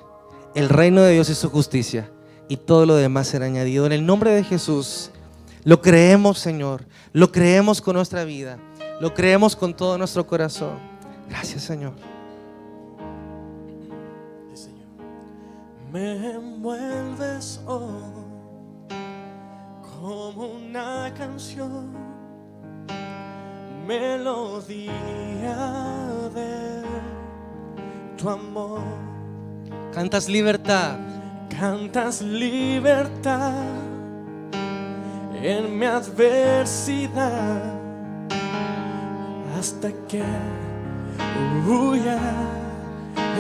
el reino de Dios y su justicia, y todo lo demás será añadido. En el nombre de Jesús, lo creemos, Señor. Lo creemos con nuestra vida. Lo creemos con todo nuestro corazón. Gracias, Señor. Sí, Señor. Me envuelves hoy como una canción, melodía de tu amor. Cantas libertad. Cantas libertad en mi adversidad, hasta que huya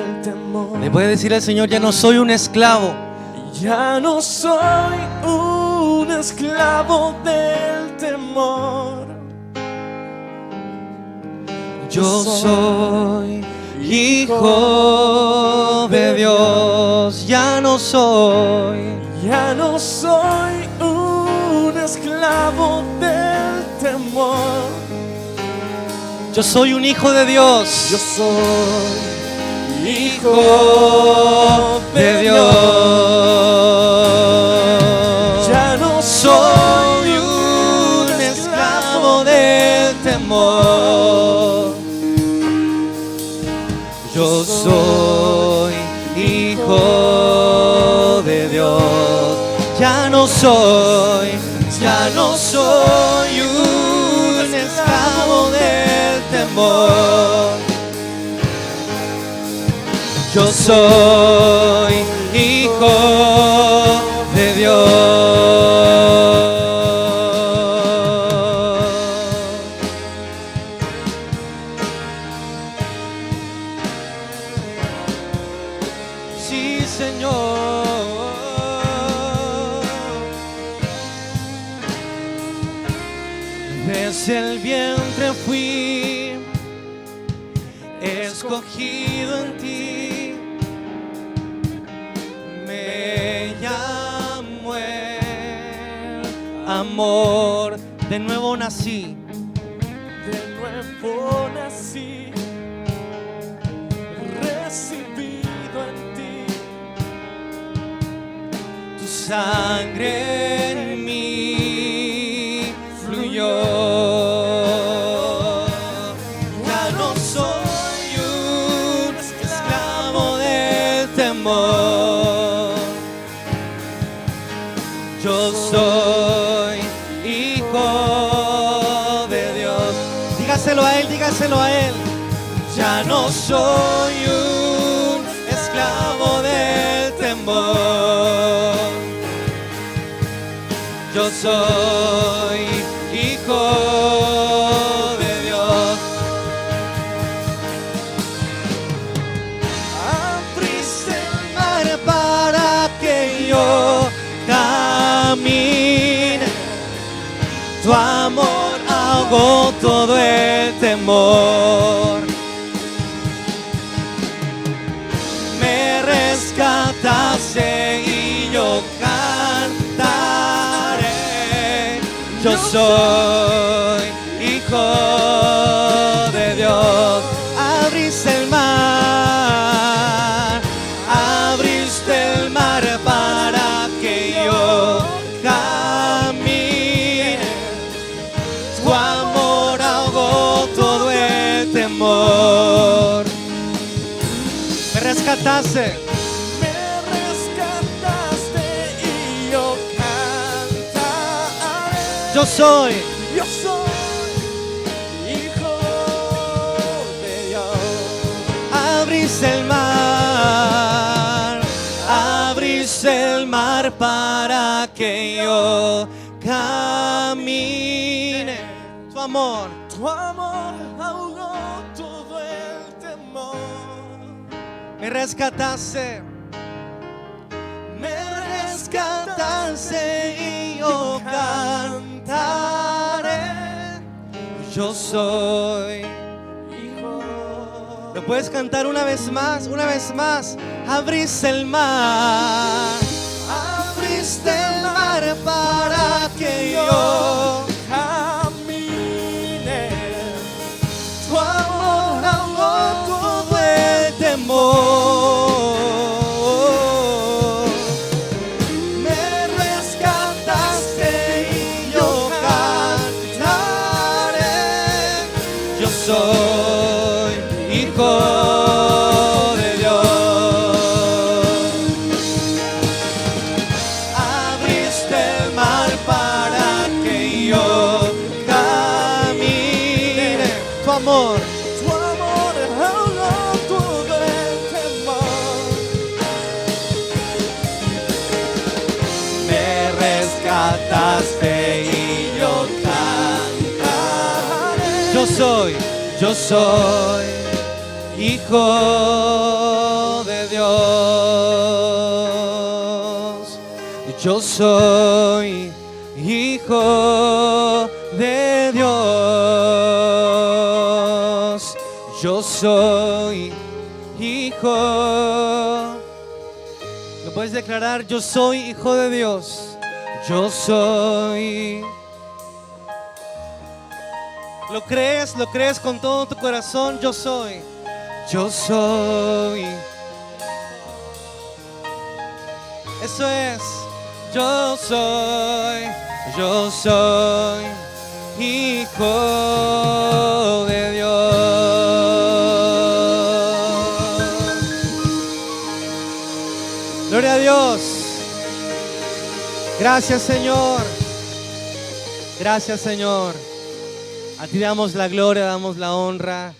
el temor. Le puede decir al Señor: ya no soy un esclavo. Ya no soy un esclavo del temor. Yo soy hijo de Dios. Ya no soy un esclavo del temor. Yo soy un hijo de Dios. Yo soy hijo de Dios. Ya no Soy un esclavo del temor. Yo soy hijo de Dios. Ya no soy un esclavo del temor. Yo soy hijo de Dios. Sí, Señor. Desde el vientre fui escogido en ti. Me llamó el amor. De nuevo nací. De nuevo nací, recibido en ti. Tu sangre en mí fluyó. Ya no soy un esclavo del temor. Yo soy hijo de Dios. Dígaselo a Él, dígaselo a Él. Ya no soy un esclavo del temor. Yo soy hijo de Dios. Abriste el mar para que yo camine. Tu amor ahogó todo el temor. Me rescataste y yo cantaré. Yo soy hijo de Dios. Abriste el mar para que yo camine. Tu amor ahogó todo el temor. Me rescataste. Me rescataste y yo Yo soy. Yo soy hijo de Dios. Abriste el mar para que yo camine. Tu amor ahogó todo el temor. me rescataste y yo cantaré. Yo soy. Hijo. ¿Lo puedes cantar una vez más? Una vez más. Abriste el mar para que yo camine. tu amor ahogó todo el temor. Me rescataste y yo cantaré. Yo soy hijo de Dios. Abriste el mar para que yo camine. Tu amor ahogó todo el temor. me rescataste y yo cantaré. Yo soy hijo de Dios. Yo soy hijo de Dios. Yo soy hijo. ¿Lo puedes declarar? Yo soy hijo de Dios. Yo soy. ¿Lo crees? ¿Lo crees con todo tu corazón? Yo soy. Yo soy. Eso es. Yo soy hijo de Dios. Gloria a Dios. Gracias, Señor. Gracias, Señor. A ti damos la gloria, damos la honra.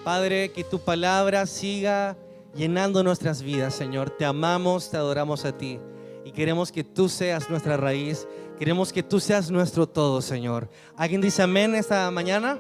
Padre, que tu palabra siga llenando nuestras vidas, Señor. Te amamos, te adoramos a ti. Y queremos que tú seas nuestra raíz. Queremos que tú seas nuestro todo, Señor. ¿Alguien dice amén esta mañana?